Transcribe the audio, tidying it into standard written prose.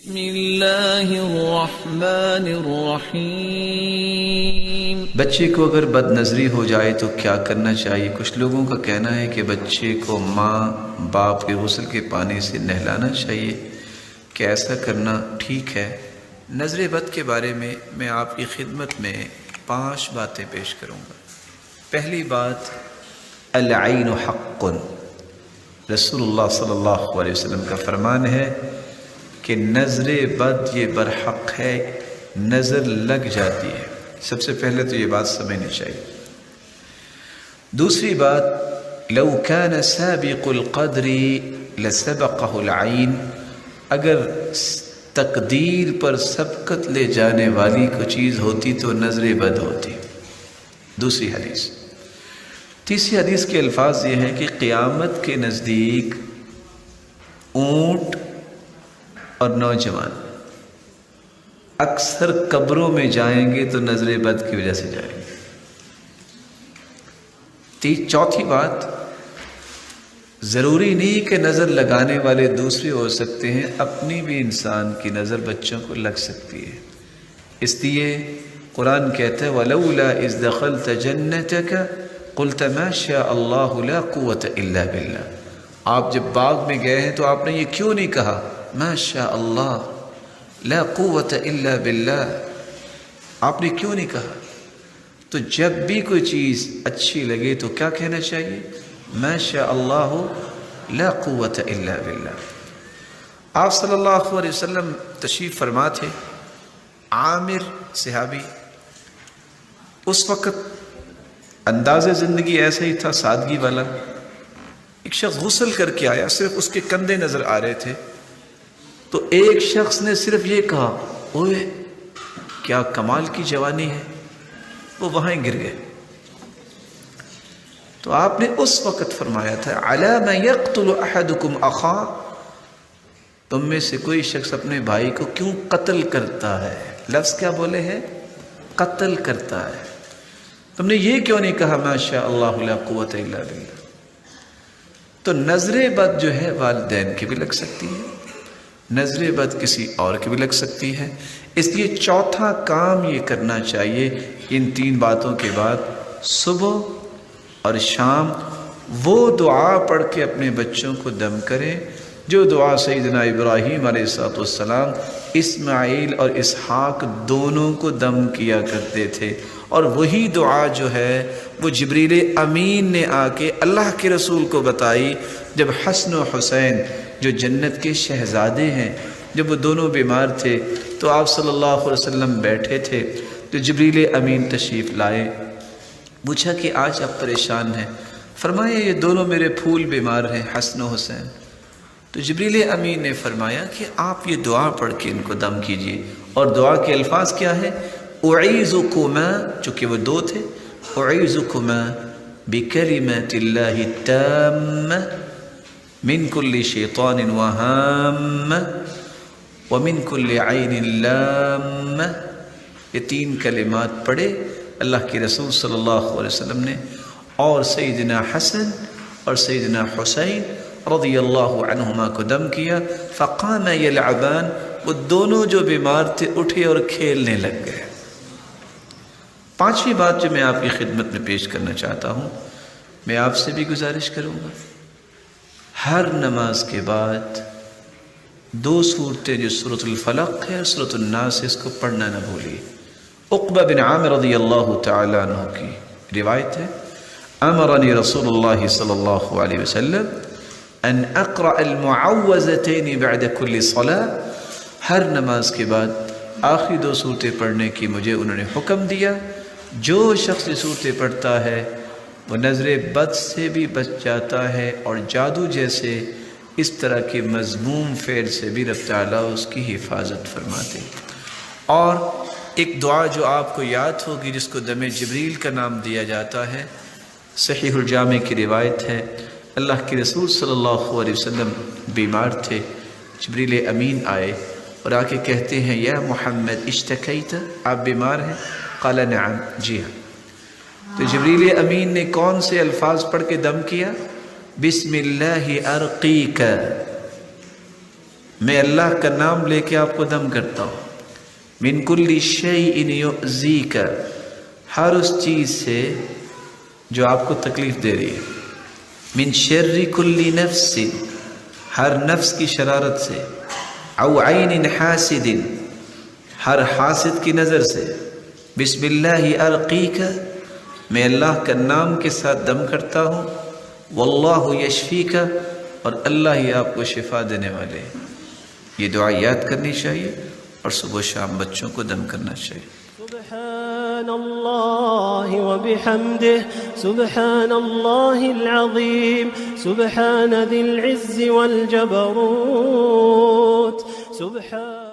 بسم اللہ الرحمن الرحیم۔ بچے کو اگر بد نظری ہو جائے تو کیا کرنا چاہیے؟ کچھ لوگوں کا کہنا ہے کہ بچے کو ماں باپ کے غسل کے پانی سے نہلانا چاہیے، کیا ایسا کرنا ٹھیک ہے؟ نظر بد کے بارے میں آپ کی خدمت میں 5 باتیں پیش کروں گا۔ پہلی بات، العین حق، رسول اللہ صلی اللہ علیہ وسلم کا فرمان ہے کہ نظر بد یہ برحق ہے، نظر لگ جاتی ہے۔ سب سے پہلے تو یہ بات سمجھنی چاہیے۔ دوسری بات، لو كان سابق القدر لسبقه العین، اگر تقدیر پر سبقت لے جانے والی کوئی چیز ہوتی تو نظر بد ہوتی۔ دوسری حدیث۔ تیسری حدیث کے الفاظ یہ ہیں کہ قیامت کے نزدیک اونٹ اور نوجوان اکثر قبروں میں جائیں گے تو نظر بد کی وجہ سے جائیں گے۔ چوتھی بات، ضروری نہیں کہ نظر لگانے والے دوسرے ہو سکتے ہیں، اپنی بھی انسان کی نظر بچوں کو لگ سکتی ہے۔ اس لیے قرآن کہتا ہے وَلَوْلَا إِذْ دَخَلْتَ جَنَّتَكَ قُلْتَ مَا شَاءَ اللَّهُ لَا قُوَّةَ إِلَّا بِاللَّهِ۔ آپ جب باغ میں گئے ہیں تو آپ نے یہ کیوں نہیں کہا ما شاء اللہ لا قوت الا باللہ؟ آپ نے کیوں نہیں کہا؟ تو جب بھی کوئی چیز اچھی لگے تو کیا کہنا چاہیے؟ ما شاء اللہ لا قوت الا باللہ۔ آپ صلی اللہ علیہ وسلم تشریف فرما تھے، عامر صحابی، اس وقت انداز زندگی ایسا ہی تھا، سادگی والا۔ ایک شخص غسل کر کے آیا، صرف اس کے کندھے نظر آ رہے تھے، تو ایک شخص نے صرف یہ کہا اوئے کیا کمال کی جوانی ہے، وہ وہاں گر گئے۔ تو آپ نے اس وقت فرمایا تھا علی ما یقتل احدکم اخاہ، تم میں سے کوئی شخص اپنے بھائی کو کیوں قتل کرتا ہے؟ لفظ کیا بولے ہیں؟ قتل کرتا ہے۔ تم نے یہ کیوں نہیں کہا ما شاء اللہ لا قوت الا باللہ؟ تو نظر بد جو ہے والدین کی بھی لگ سکتی ہے، نظر بد کسی اور کی بھی لگ سکتی ہے۔ اس لیے چوتھا کام یہ کرنا چاہیے، ان 3 باتوں کے بعد صبح اور شام وہ دعا پڑھ کے اپنے بچوں کو دم کریں جو دعا سیدنا ابراہیم علیہ السلام اسماعیل اور اسحاق دونوں کو دم کیا کرتے تھے، اور وہی دعا جو ہے وہ جبریل امین نے آ کے اللہ کے رسول کو بتائی جب حسن و حسین جو جنت کے شہزادے ہیں، جب وہ دونوں بیمار تھے تو آپ صلی اللہ علیہ وسلم بیٹھے تھے تو جبریل امین تشریف لائے، پوچھا کہ آج آپ پریشان ہیں؟ فرمایا یہ دونوں میرے پھول بیمار ہیں، حسن و حسین۔ تو جبریل امین نے فرمایا کہ آپ یہ دعا پڑھ کے ان کو دم کیجئے، اور دعا کے الفاظ کیا ہے؟ اعیذکما، چونکہ وہ 2 تھے، اعیذکما بکلمات اللہ التامہ من کل شیطان وہام ومن کل عین لام۔ یہ 3 کلمات پڑھے اللہ کے رسول صلی اللہ علیہ وسلم نے، اور سیدنا حسن اور سیدنا حسین رضی اللہ عنہما کو دم کیا، فقام یلعبان، وہ دونوں جو بیمار تھے اٹھے اور کھیلنے لگ گئے۔ 5ویں بات جو میں آپ کی خدمت میں پیش کرنا چاہتا ہوں، میں آپ سے بھی گزارش کروں گا، ہر نماز کے بعد 2 سورتیں جو سورۃ الفلق ہے اور سورۃ الناس، اس کو پڑھنا نہ بھولیے۔ عقبہ بن عامر رضی اللہ تعالی عنہ کی روایت ہے، امرنی رسول اللہ صلی اللہ علیہ وسلم ان اقرأ المعوذتین بعد کل صلاة، ہر نماز کے بعد آخری 2 صورتیں پڑھنے کی مجھے انہوں نے حکم دیا۔ جو شخص یہ صورتیں پڑھتا ہے وہ نظر بد سے بھی بچ جاتا ہے، اور جادو جیسے اس طرح کے مذموم فعل سے بھی رب تعالیٰ اس کی حفاظت فرماتے۔ اور ایک دعا جو آپ کو یاد ہوگی جس کو دم جبریل کا نام دیا جاتا ہے، صحیح الجامع کی روایت ہے، اللہ کے رسول صلی اللہ علیہ وسلم بیمار تھے، جبریل امین آئے اور آ کے کہتے ہیں یا محمد اشتکیت، آپ بیمار ہیں؟ قال نعم، جی ہاں۔ تو جبریل امین نے کون سے الفاظ پڑھ کے دم کیا؟ بسم اللہ ارقیک، میں اللہ کا نام لے کے آپ کو دم کرتا ہوں. من کل شیء یؤذیک، ہر اس چیز سے جو آپ کو تکلیف دے رہی ہے. من شر کل نفس، ہر نفس کی شرارت سے. او عین حاسد، ہر حاسد کی نظر سے. بسم اللہ ارقیک، میں اللہ کا نام کے ساتھ دم کرتا ہوں. واللہ یشفیک، اور اللہ ہی آپ کو شفا دینے والے. یہ دعا یاد کرنی چاہیے اور صبح و شام بچوں کو دم کرنا چاہیے. سبحان اللہ وبحمدہ، سبحان اللہ العظیم، سبحان ذی العز والجبروت، سبحان